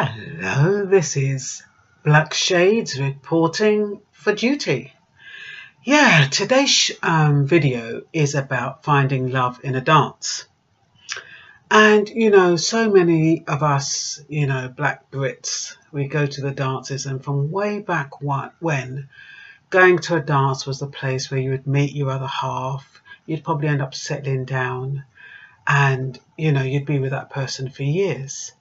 Hello, this is Black Shades reporting for duty. Yeah, today's video is about finding love in a dance. And, so many of us, Black Brits, we go to the dances, and from way back when going to a dance was the place where you would meet your other half, you'd probably end up settling down and, you'd be with that person for years.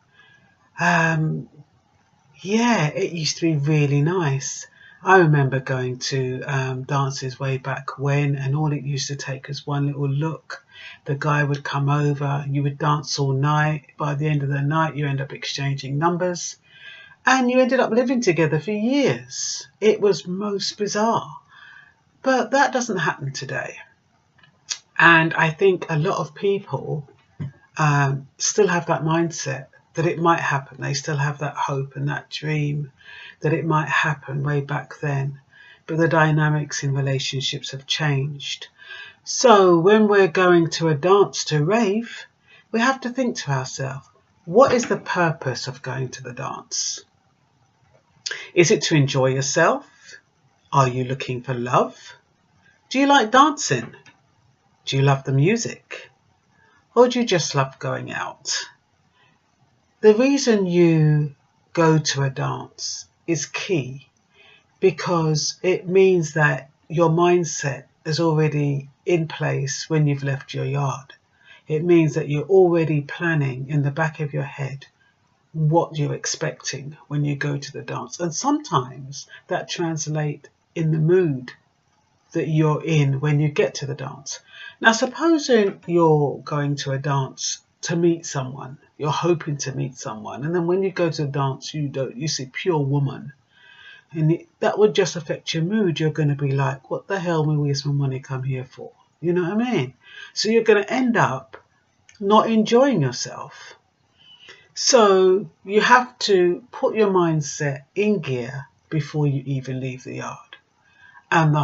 Yeah, it used to be really nice. I remember going to dances way back when, and all it used to take was one little look. The guy would come over, you would dance all night. By the end of the night, you end up exchanging numbers, and you ended up living together for years. It was most bizarre. But that doesn't happen today. And I think a lot of people still have that mindset that it might happen. They still have that hope and that dream that it might happen way back then. But the dynamics in relationships have changed. So when we're going to a dance, to rave, we have to think to ourselves, what is the purpose of going to the dance? Is it to enjoy yourself? Are you looking for love? Do you like dancing? Do you love the music? Or do you just love going out? The reason you go to a dance is key, because it means that your mindset is already in place when you've left your yard. It means that you're already planning in the back of your head what you're expecting when you go to the dance. And sometimes that translates in the mood that you're in when you get to the dance. Now, supposing you're going to a dance to meet someone, you're hoping to meet someone, and then when you go to the dance, you see pure woman, and that would just affect your mood. You're going to be like, what the hell will we waste my money come here for? You know what I mean? So you're going to end up not enjoying yourself. So you have to put your mindset in gear before you even leave the yard, and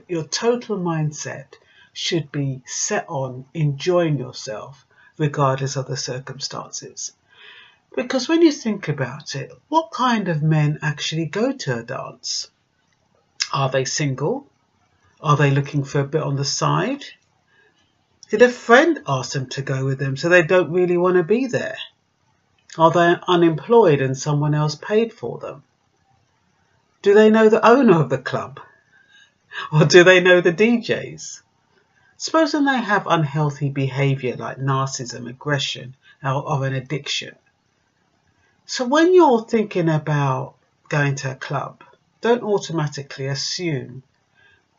your total mindset should be set on enjoying yourself regardless of the circumstances. Because when you think about it, what kind of men actually go to a dance? Are they single? Are they looking for a bit on the side? Did a friend ask them to go with them so they don't really want to be there? Are they unemployed and someone else paid for them? Do they know the owner of the club? Or do they know the DJs? Supposing they have unhealthy behaviour like narcissism, aggression, or an addiction. So when you're thinking about going to a club, don't automatically assume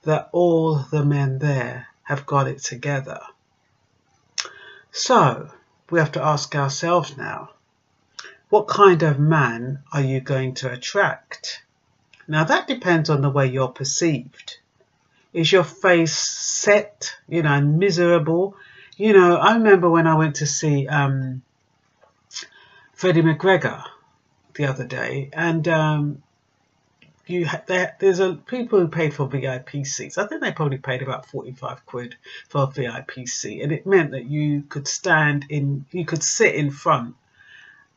that all the men there have got it together. So we have to ask ourselves now, what kind of man are you going to attract? Now that depends on the way you're perceived. Is your face set, and miserable? I remember when I went to see Freddie McGregor the other day, and there's people who paid for VIP seats. I think they probably paid about 45 quid for a VIP seat, and it meant that you could sit in front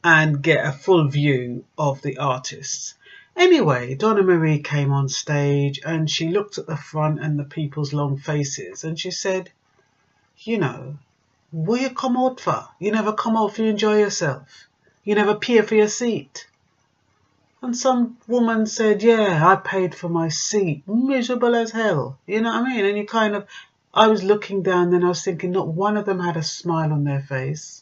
and get a full view of the artists. Anyway, Donna Marie came on stage and she looked at the front and the people's long faces, and she said, what you come out for? You never come out for you enjoy yourself. You never pay for your seat. And some woman said, yeah, I paid for my seat. Miserable as hell. You know what I mean? And I was looking down and I was thinking not one of them had a smile on their face.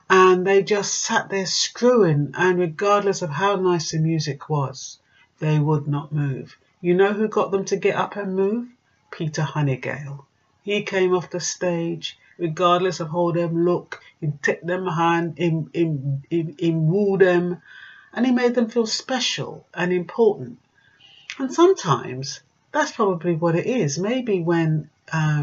And they just sat there screwing, and regardless of how nice the music was, they would not move. You know who got them to get up and move? Peter Honeygale. He came off the stage, regardless of how them look, he'd take them hand, he woo them, and he made them feel special and important. And sometimes that's probably what it is. Maybe when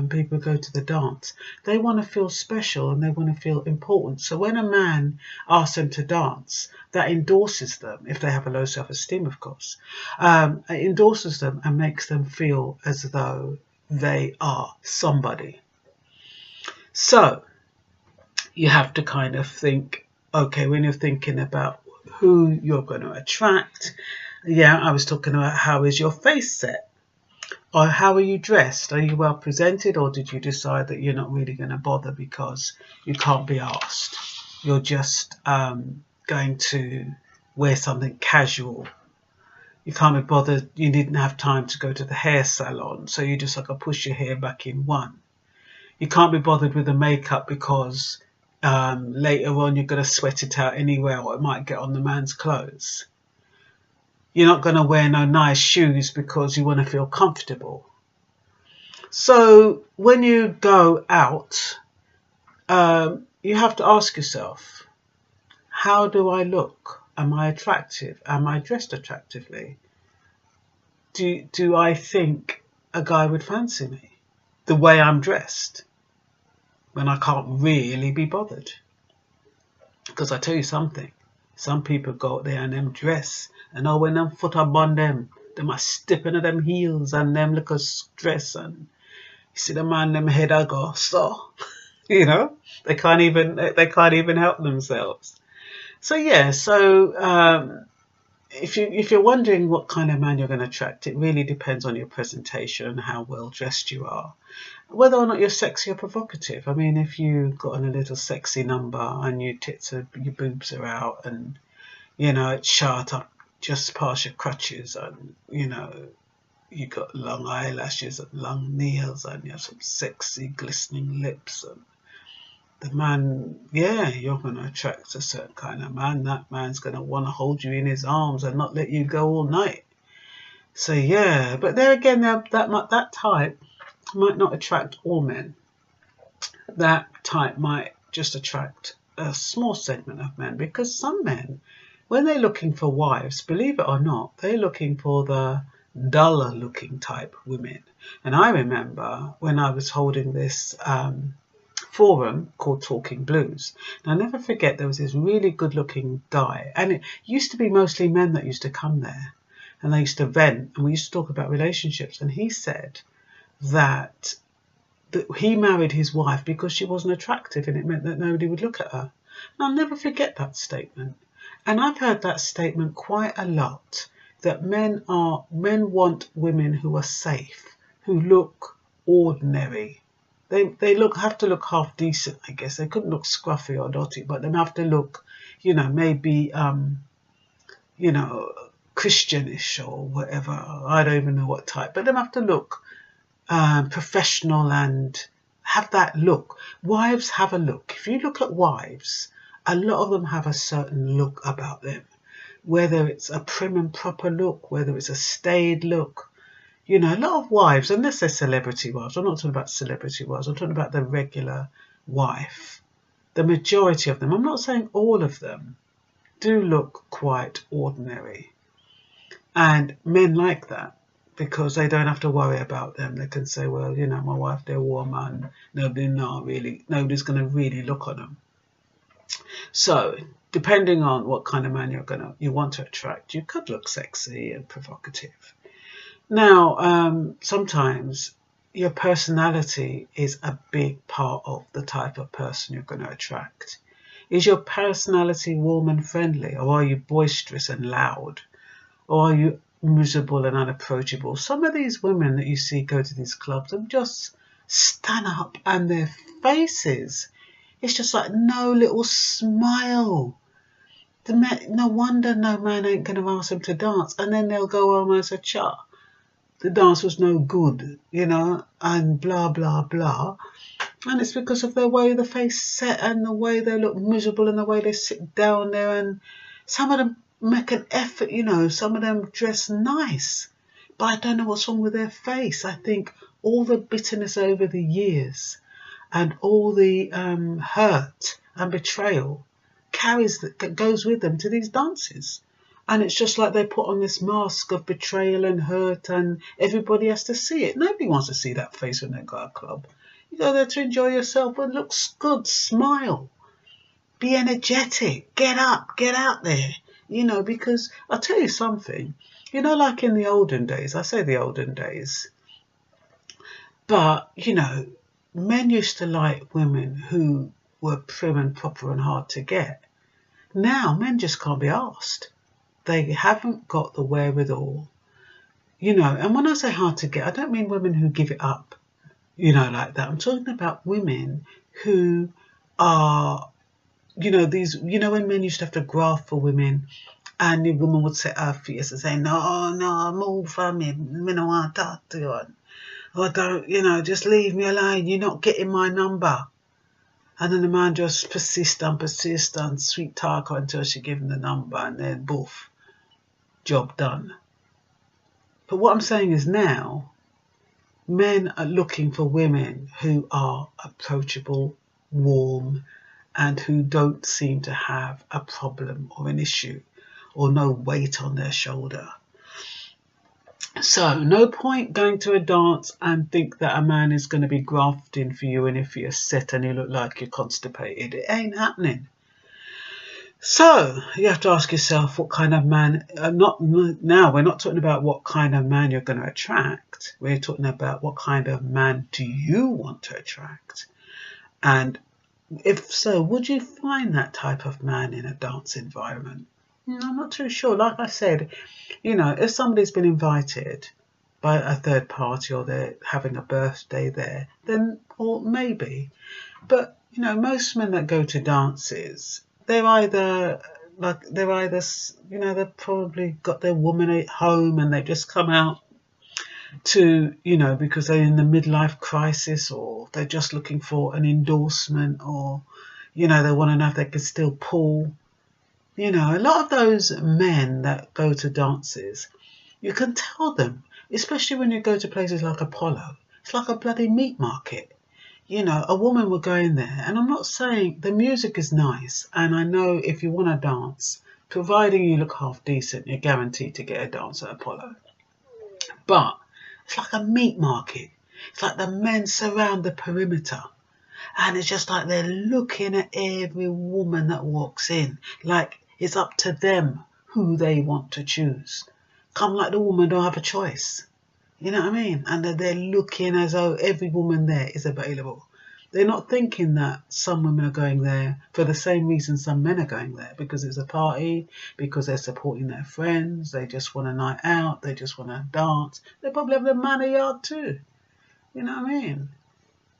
people go to the dance, they want to feel special and they want to feel important. So when a man asks them to dance, that endorses them, if they have a low self-esteem, of course. It endorses them and makes them feel as though they are somebody. So you have to kind of think, okay, when you're thinking about who you're going to attract, yeah, I was talking about how is your face set? Or how are you dressed? Are you well presented, or did you decide that you're not really going to bother because you can't be asked? You're just going to wear something casual. You can't be bothered. You didn't have time to go to the hair salon, so you just like to push your hair back in one. You can't be bothered with the makeup because later on you're going to sweat it out anywhere, or it might get on the man's clothes. You're not going to wear no nice shoes because you want to feel comfortable. So when you go out, you have to ask yourself, how do I look? Am I attractive? Am I dressed attractively? Do I think a guy would fancy me the way I'm dressed when I can't really be bothered? Because I tell you something, some people go out there and them dress, and oh, when them foot up on them are stepping at them heels and them look a dress, and you see the man them head I go, so you know, they can't even help themselves. So yeah, so if you're wondering what kind of man you're going to attract, it really depends on your presentation and how well dressed you are, whether or not you're sexy or provocative. I mean, if you've got on a little sexy number and your boobs are out, and you know it's shot up just past your crutches, and you know you got long eyelashes and long nails, and you have some sexy glistening lips, and the man, yeah, you're going to attract a certain kind of man. That man's going to want to hold you in his arms and not let you go all night. So yeah, but there again, that type might not attract all men. That type might just attract a small segment of men, because some men, when they're looking for wives, believe it or not, they're looking for the duller looking type women. And I remember when I was holding this forum called Talking Blues, and I'll never forget, there was this really good looking guy, and it used to be mostly men that used to come there, and they used to vent, and we used to talk about relationships, and he said that he married his wife because she wasn't attractive, and it meant that nobody would look at her. And I'll never forget that statement. And I've heard that statement quite a lot, that men want women who are safe, who look ordinary. They have to look half decent, I guess. They couldn't look scruffy or dotty, but they have to look, you know, maybe you know, Christianish or whatever. I don't even know what type, but they have to look professional and have that look. Wives have a look. If you look at wives, a lot of them have a certain look about them, whether it's a prim and proper look, whether it's a staid look. You know, a lot of wives, unless they're celebrity wives, I'm not talking about celebrity wives, I'm talking about the regular wife. The majority of them, I'm not saying all of them, do look quite ordinary. And men like that, because they don't have to worry about them. They can say, well, you know, my wife, they're a woman. Nobody's going to really look on them. So, depending on what kind of man you want to attract, you could look sexy and provocative. Now, sometimes your personality is a big part of the type of person you're going to attract. Is your personality warm and friendly, or are you boisterous and loud? Or are you miserable and unapproachable? Some of these women that you see go to these clubs and just stand up, and their faces, it's just like no little smile. No wonder no man ain't going to ask them to dance, and then they'll go home and say, "Cha, the dance was no good," you know, and blah, blah, blah. And it's because of the way the face set and the way they look miserable and the way they sit down there. And some of them make an effort, you know, some of them dress nice, but I don't know what's wrong with their face. I think all the bitterness over the years and all the hurt and betrayal goes with them to these dances. And it's just like they put on this mask of betrayal and hurt, and everybody has to see it. Nobody wants to see that face when they go to a club. You go there to enjoy yourself. It looks good. Smile. Be energetic. Get up. Get out there. You know, because I'll tell you something. You know, like in the olden days, I say the olden days, but, you know, men used to like women who were prim and proper and hard to get. Now men just can't be asked. They haven't got the wherewithal, you know. And when I say hard to get, I don't mean women who give it up, you know, like that. I'm talking about women who are, you know, these, you know, when men used to have to graft for women, and the woman would set her fierce and say, no, move from me, I don't want to talk to you. Or don't, you know, just leave me alone, you're not getting my number. And then the man just persist and sweet talk her until she give him the number, and then boof, job done. But what I'm saying is now, men are looking for women who are approachable, warm, and who don't seem to have a problem or an issue or no weight on their shoulder. So no point going to a dance and think that a man is going to be grafting for you, and if you're set and you look like you're constipated, it ain't happening. So you have to ask yourself what kind of man, now we're not talking about what kind of man you're going to attract. We're talking about what kind of man do you want to attract. And if so, would you find that type of man in a dance environment? I'm not too sure. Like I said, you know, if somebody's been invited by a third party or they're having a birthday there, then, or maybe. But, you know, most men that go to dances, they're either, you know, they've probably got their woman at home and they've just come out to, you know, because they're in the midlife crisis, or they're just looking for an endorsement, or, you know, they want to know if they can still pull. You know, a lot of those men that go to dances, you can tell them, especially when you go to places like Apollo, it's like a bloody meat market. You know, a woman will go in there, and I'm not saying the music is nice, and I know if you want to dance, providing you look half decent, you're guaranteed to get a dance at Apollo. But it's like a meat market. It's like the men surround the perimeter. And it's just like they're looking at every woman that walks in. Like it's up to them who they want to choose. Come like the woman don't have a choice. You know what I mean? And they're looking as though every woman there is available. They're not thinking that some women are going there for the same reason some men are going there. Because it's a party, because they're supporting their friends, they just want a night out, they just want to dance. They probably have the man yard too. You know what I mean?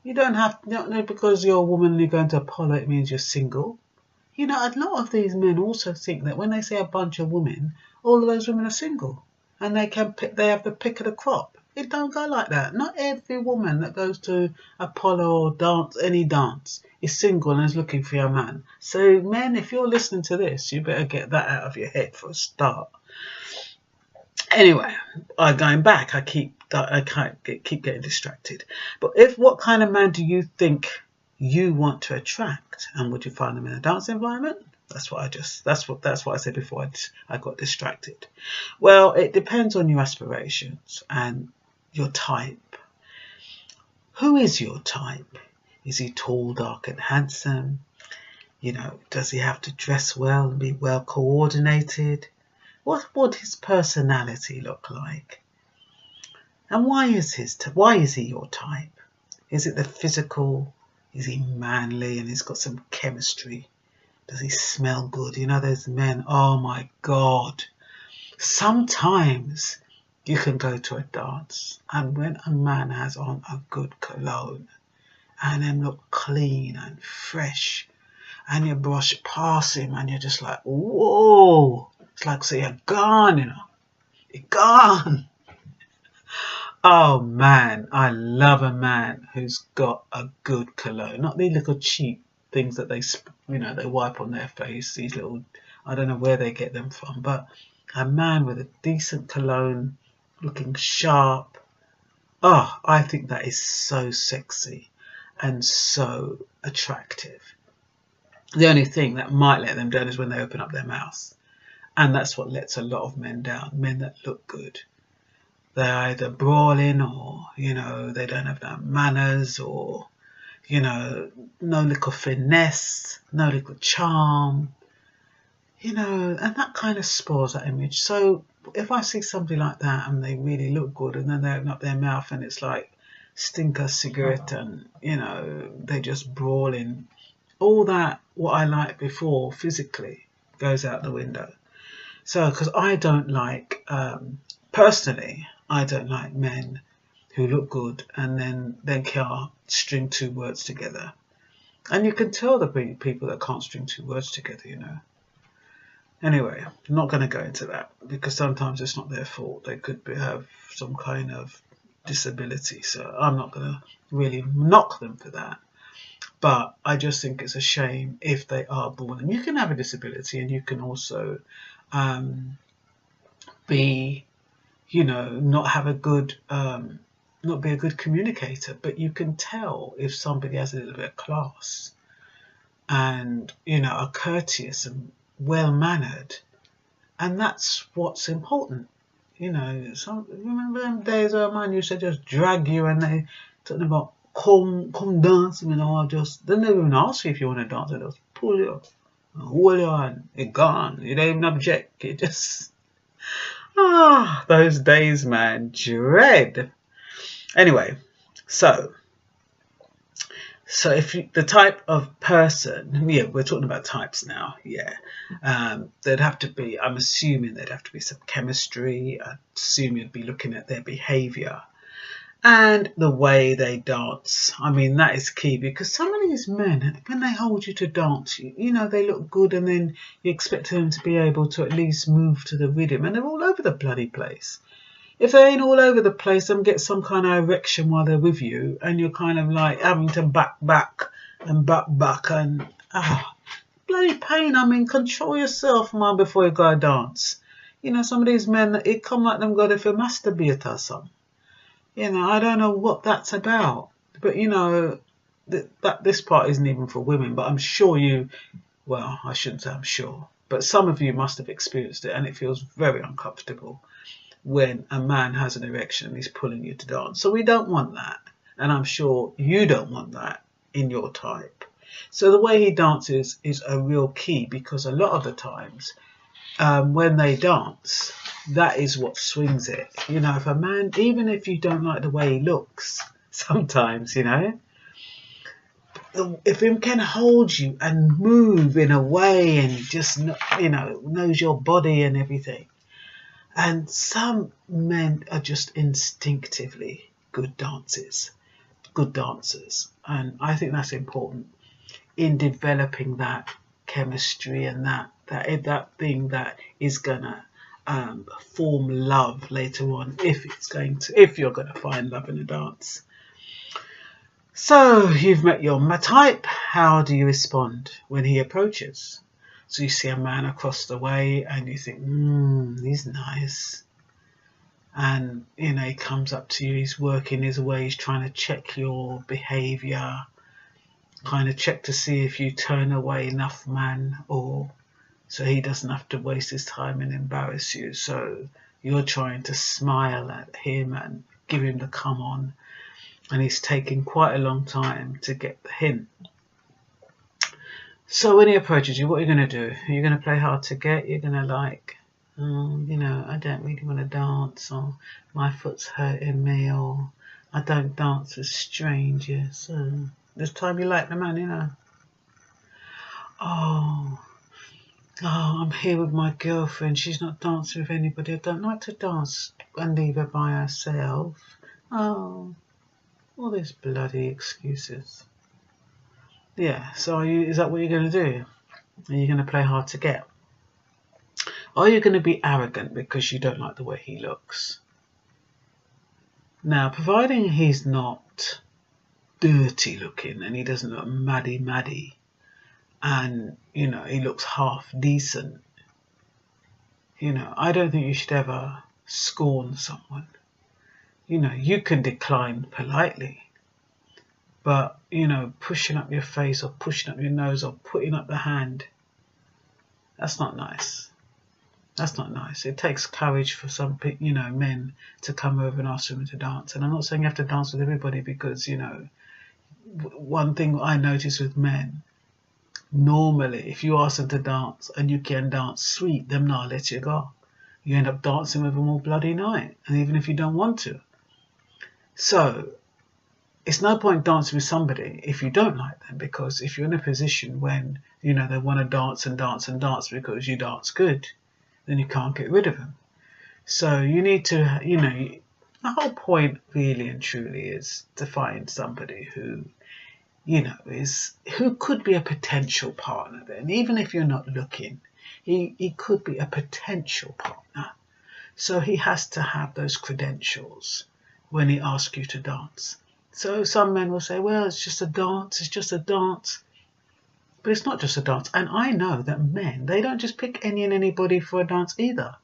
You don't have, because you're a woman and you're going to Apollo, it means you're single. You know, a lot of these men also think that when they say a bunch of women, all of those women are single. And they have the pick of the crop. It don't go like that. Not every woman that goes to Apollo or dance, any dance, is single and is looking for your man. So men, if you're listening to this, you better get that out of your head for a start. Anyway, going back, I keep getting distracted. But what kind of man do you think you want to attract, and would you find them in a dance environment? That's what I said before I got distracted. Well, it depends on your aspirations and your type. Who is your type? Is he tall, dark, and handsome? You know, does he have to dress well and be well coordinated? What would his personality look like? And why is he your type? Is it the physical? Is he manly and he's got some chemistry? Does he smell good? You know, those men, oh my God. Sometimes you can go to a dance, and when a man has on a good cologne and them look clean and fresh, and you brush past him and you're just like, whoa. It's like, say, you're gone, you know. You're gone. Oh man, I love a man who's got a good cologne. Not these little cheap things that they wipe on their face. These little, I don't know where they get them from. But a man with a decent cologne, looking sharp. Oh, I think that is so sexy and so attractive. The only thing that might let them down is when they open up their mouth. And that's what lets a lot of men down, men that look good. They're either brawling, or, you know, they don't have no manners, or, you know, no little finesse, no little charm, you know, and that kind of spoils that image. So if I see somebody like that and they really look good, and then they open up their mouth and it's like stinker cigarette, and, you know, they're just brawling, all that what I liked before physically goes out the window. So, because I don't like, personally, I don't like men who look good and then they can't string two words together. And you can tell the people that can't string two words together, you know. Anyway, I'm not going to go into that because sometimes it's not their fault. They could have some kind of disability. So I'm not going to really knock them for that. But I just think it's a shame if they are born. And you can have a disability and you can also be, you know, not have a good, not be a good communicator. But you can tell if somebody has a little bit of class and, you know, are courteous and well-mannered. And that's what's important. You know, remember them days where man used to just drag you and they talking about come dance, you know, they never even ask you if you want to dance, they just pull you up, hold you on, you're gone, you don't even object, you just those days, man, dread. Anyway, so if you, the type of person, yeah, we're talking about types now, yeah, there'd have to be, I'm assuming there'd have to be some chemistry. I assume you'd be looking at their behaviour and the way they dance. I mean, that is key because some of these men, when they hold you to dance, you know, they look good and then you expect them to be able to at least move to the rhythm and they're all over the bloody place. If they ain't all over the place, them get some kind of erection while they're with you and you're kind of like having to back and bloody pain. I mean, control yourself, man, before you go dance. You know, some of these men, it come like them got if a masturbate or something. You know, I don't know what that's about. But, you know, that this part isn't even for women. But I'm sure you, well, I shouldn't say I'm sure. But some of you must have experienced it. And it feels very uncomfortable when a man has an erection and he's pulling you to dance. So we don't want that. And I'm sure you don't want that in your type. So the way he dances is a real key because a lot of the times when they dance, that is what swings it. You know, if a man, even if you don't like the way he looks, sometimes, you know, if him can hold you and move in a way and just, you know, knows your body and everything. And some men are just instinctively good dancers. And I think that's important in developing that chemistry and that thing that is gonna form love later on, if you're gonna find love in a dance. So you've met your type. How do you respond when he approaches? So you see a man across the way and you think, he's nice. And, you know, he comes up to you, he's working his way, he's trying to check your behaviour, kind of check to see if you turn away enough, man, or so he doesn't have to waste his time and embarrass you. So you're trying to smile at him and give him the come on. And he's taking quite a long time to get the hint. So when he approaches you, what are you going to do? Are you going to play hard to get? You're going to like, you know, I don't really want to dance, or my foot's hurting me, or I don't dance with strangers. This time you like the man, you know. Oh, I'm here with my girlfriend. She's not dancing with anybody. I don't like to dance and leave her by herself. Oh, all these bloody excuses. Yeah, so is that what you're going to do? Are you going to play hard to get? Or are you going to be arrogant because you don't like the way he looks? Now, providing he's not dirty looking and he doesn't look maddy, and, you know, he looks half decent, you know, I don't think you should ever scorn someone. You know, you can decline politely. But, you know, pushing up your face or pushing up your nose or putting up the hand, that's not nice. That's not nice. It takes courage for some, you know, men to come over and ask women to dance. And I'm not saying you have to dance with everybody because, you know, one thing I notice with men, normally, if you ask them to dance and you can dance sweet, them not let you go. You end up dancing with them all bloody night. And even if you don't want to. So it's no point dancing with somebody if you don't like them, because if you're in a position when, you know, they want to dance and dance and dance because you dance good, then you can't get rid of them. So you need to, you know, the whole point really and truly is to find somebody who, you know, who could be a potential partner then. Even if you're not looking, he could be a potential partner. So he has to have those credentials when he asks you to dance. So some men will say, well, it's just a dance, it's just a dance. But it's not just a dance. And I know that men, they don't just pick any and anybody for a dance either.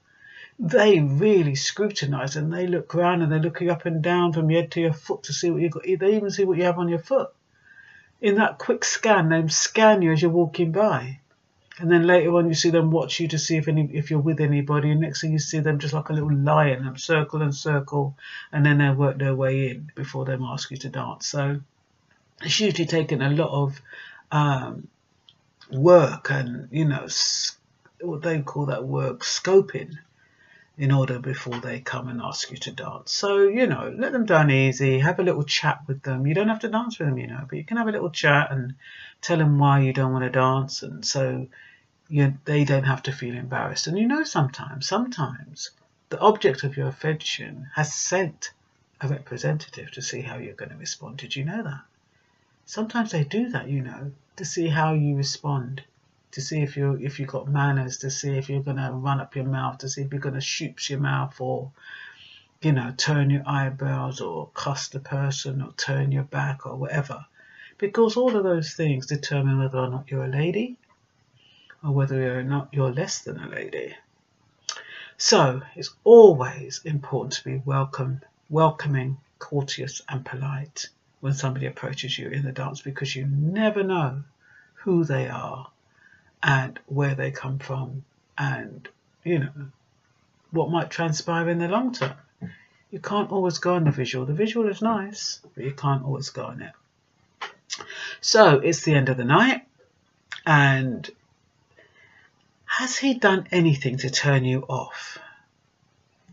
They really scrutinise, and they look around and they look you up and down from your head to your foot to see what you've got. They even see what you have on your foot. In that quick scan, they scan you as you're walking by. And then later on you see them watch you to see if you're with anybody, and next thing you see them just like a little lion, and circle and circle, and then they work their way in before they ask you to dance. So it's usually taking a lot of work and, you know, what they call that work, scoping, in order before they come and ask you to dance. So, you know, let them down easy, have a little chat with them. You don't have to dance with them, you know, but you can have a little chat and tell them why you don't want to dance, and so they don't have to feel embarrassed. And you know, sometimes the object of your affection has sent a representative to see how you're going to respond. Did you know that? Sometimes they do that, you know, to see how you respond, to see if you've got manners, to see if you're going to run up your mouth, to see if you're going to shoot your mouth, or, you know, turn your eyebrows, or cuss the person, or turn your back, or whatever. Because all of those things determine whether or not you're a lady, or whether or not you're less than a lady. So it's always important to be welcoming, courteous and polite when somebody approaches you in the dance, because you never know who they are and where they come from, and, you know, what might transpire in the long term. You can't always go on the visual. The visual is nice, but you can't always go on it. So it's the end of the night, and has he done anything to turn you off?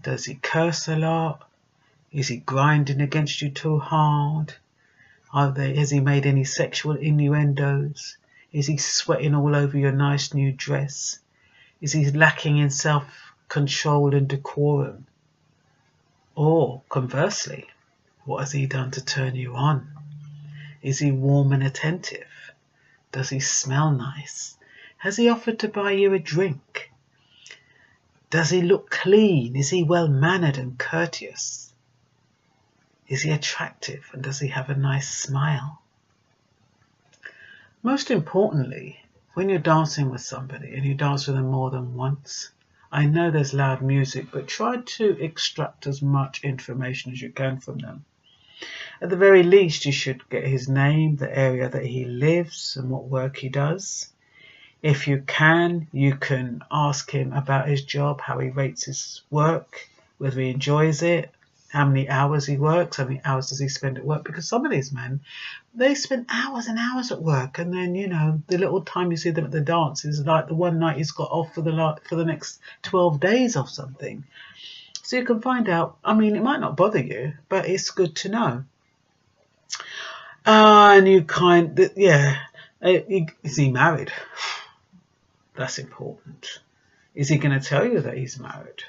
Does he curse a lot? Is he grinding against you too hard? Has he made any sexual innuendos? Is he sweating all over your nice new dress? Is he lacking in self-control and decorum? Or conversely, what has he done to turn you on? Is he warm and attentive? Does he smell nice? Has he offered to buy you a drink? Does he look clean? Is he well-mannered and courteous? Is he attractive, and does he have a nice smile? Most importantly, when you're dancing with somebody and you dance with them more than once, I know there's loud music, but try to extract as much information as you can from them. At the very least, you should get his name, the area that he lives, and what work he does. If you can ask him about his job, how he rates his work, whether he enjoys it, how many hours he works, how many hours does he spend at work. Because some of these men, they spend hours and hours at work, and then, you know, the little time you see them at the dance is like the one night he's got off for the next 12 days or something. So you can find out. I mean, it might not bother you, but it's good to know. And you is he married? That's important. Is he going to tell you that he's married?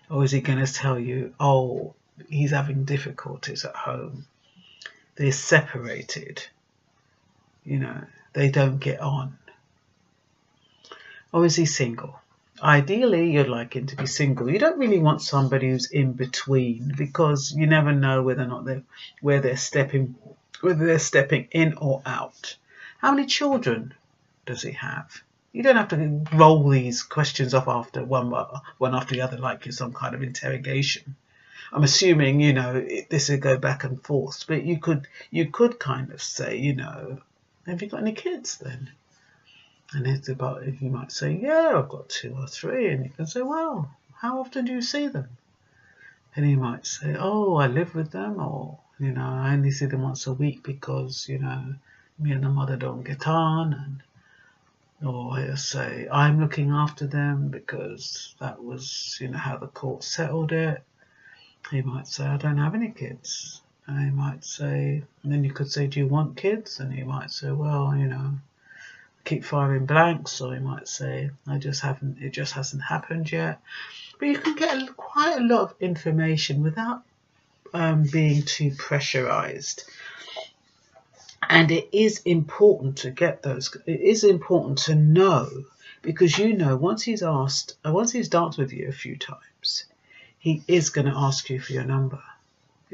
Or is he going to tell you, oh, he's having difficulties at home, they're separated, you know, they don't get on? Or is he single? Ideally, you'd like him to be single. You don't really want somebody who's in between, because you never know whether or not whether they're stepping in or out. How many children does he have? You don't have to roll these questions off after one after the other like you're some kind of interrogation. I'm assuming, you know, this would go back and forth, but you could kind of say, you know, have you got any kids then? And you might say, yeah, I've got 2 or 3, and you can say, well, how often do you see them? And he might say, oh, I live with them, or, you know, I only see them once a week because, you know, me and the mother don't get on, and or he'll say, I'm looking after them because that was, you know, how the court settled it. He might say, I don't have any kids. And he might say, and then you could say, do you want kids? And he might say, well, you know, keep firing blanks. Or he might say, it just hasn't happened yet. But you can get quite a lot of information without being too pressurized. And it is important to get those. It is important to know, because you know, once he's danced with you a few times, he is going to ask you for your number,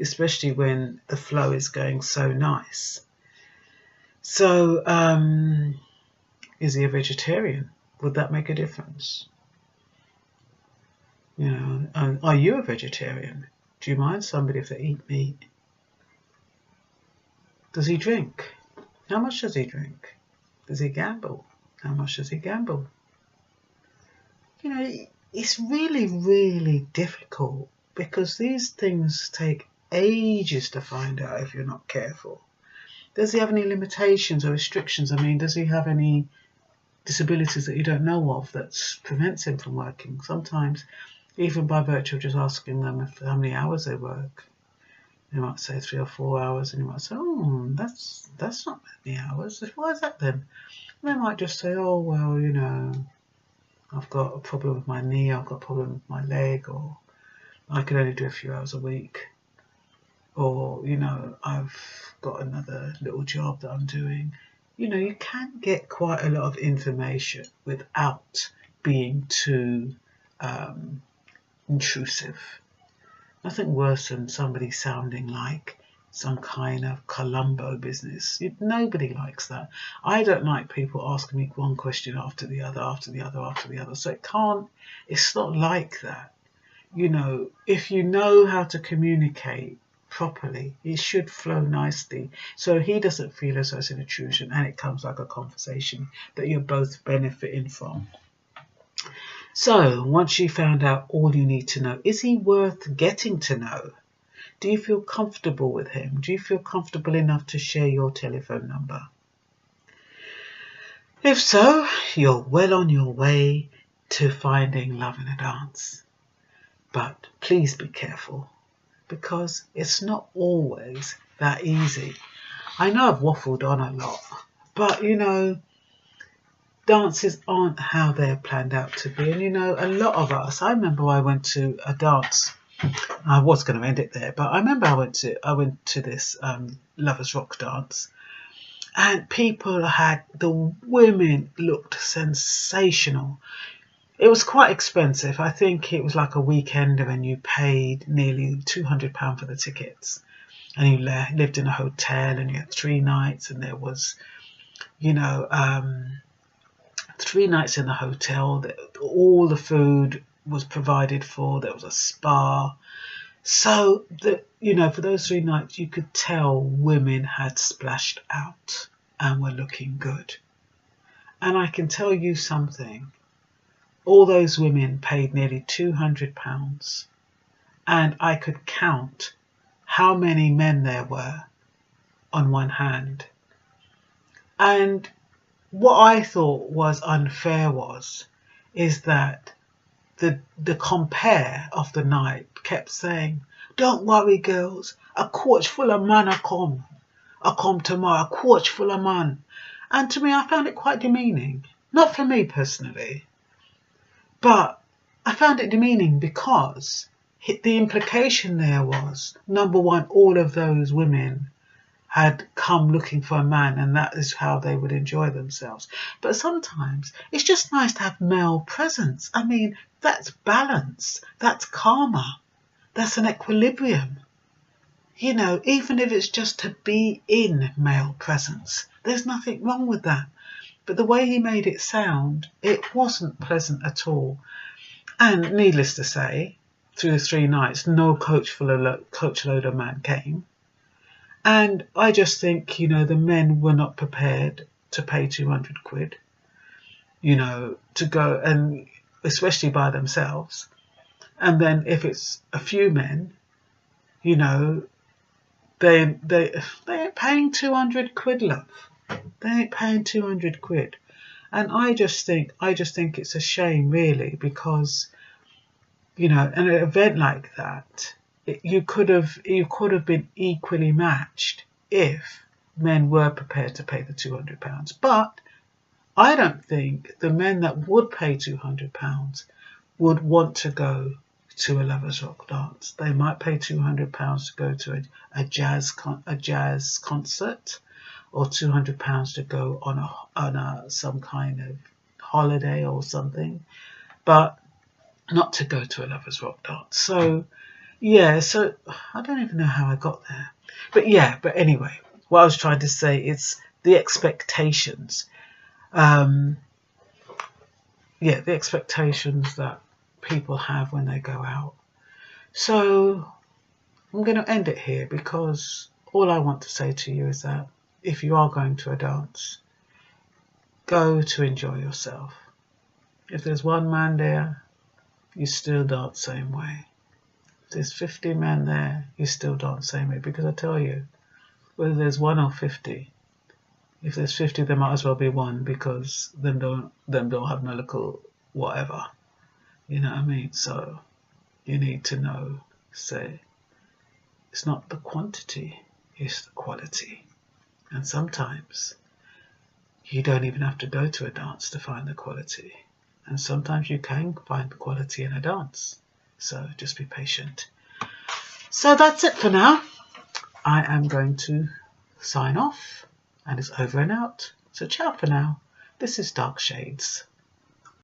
especially when the flow is going so nice. So, is he a vegetarian? Would that make a difference? You know, are you a vegetarian? Do you mind somebody if they eat meat? Does he drink? How much does he drink? Does he gamble? How much does he gamble? You know, it's really, really difficult, because these things take ages to find out if you're not careful. Does he have any limitations or restrictions? I mean, does he have any disabilities that you don't know of that prevents him from working? Sometimes, even by virtue of just asking them how many hours they work, they might say 3 or 4 hours, and you might say, oh, that's not many hours. Why is that then? And they might just say, oh, well, you know, I've got a problem with my knee, I've got a problem with my leg, or I can only do a few hours a week. Or, you know, I've got another little job that I'm doing. You know, you can get quite a lot of information without being too intrusive. Nothing worse than somebody sounding like some kind of Columbo business. Nobody likes that. I don't like people asking me one question after the other, after the other, after the other. So it's not like that. You know, if you know how to communicate properly, it should flow nicely, so he doesn't feel as though it's an intrusion, and it comes like a conversation that you're both benefiting from. So once you found out all you need to know, is he worth getting to know? Do you feel comfortable with him? Do you feel comfortable enough to share your telephone number? If so, you're well on your way to finding love in a dance. But please be careful, because it's not always that easy. I know I've waffled on a lot, but you know, dances aren't how they're planned out to be. And you know, a lot of us, I remember I went to a dance. I was going to end it there, but I remember I went to this Lovers Rock dance, and the women looked sensational. It was quite expensive. I think it was like a weekend, and you paid nearly £200 for the tickets, and you lived in a hotel, and you had 3 nights, and there was, you know, 3 nights in the hotel. All the food was provided for. There was a spa. So that, you know, for those 3 nights, you could tell women had splashed out and were looking good. And I can tell you something. All those women paid nearly £200, and I could count how many men there were on one hand. And what I thought was unfair is that the compare of the night kept saying, don't worry girls, a coach full of man I come tomorrow, a coach full of man. And to me, I found it quite demeaning. Not for me personally, but I found it demeaning because the implication there was, number one, all of those women had come looking for a man, and that is how they would enjoy themselves. But sometimes it's just nice to have male presence. I mean, that's balance, that's karma, that's an equilibrium. You know, even if it's just to be in male presence, there's nothing wrong with that. But the way he made it sound, it wasn't pleasant at all. And needless to say, through the 3 nights, no coachload of man came. And I just think, you know, the men were not prepared to pay 200 quid, you know, to go, and especially by themselves. And then if it's a few men, you know, they ain't paying 200 quid, love. They ain't paying 200 quid. And I just think it's a shame, really, because, you know, an event like that, you could have been equally matched if men were prepared to pay the £200. But I don't think the men that would pay £200 would want to go to a lovers rock dance. They might pay £200 to go to a jazz concert, or £200 to go on some kind of holiday or something, but not to go to a lovers rock dance. So yeah, so I don't even know how I got there, but anyway, what I was trying to say, it's the expectations. The expectations that people have when they go out. So I'm going to end it here, because all I want to say to you is that if you are going to a dance, go to enjoy yourself. If there's one man there, you still dance the same way. If there's 50 men there, you still dance the same way, because I tell you, whether there's 1 or 50, if there's 50, there might as well be 1, because them don't have no little whatever. You know what I mean? So you need to know, say, it's not the quantity, it's the quality. And sometimes you don't even have to go to a dance to find the quality. And sometimes you can find the quality in a dance. So just be patient. So that's it for now. I am going to sign off, and it's over and out. So ciao for now. This is Dark Shades.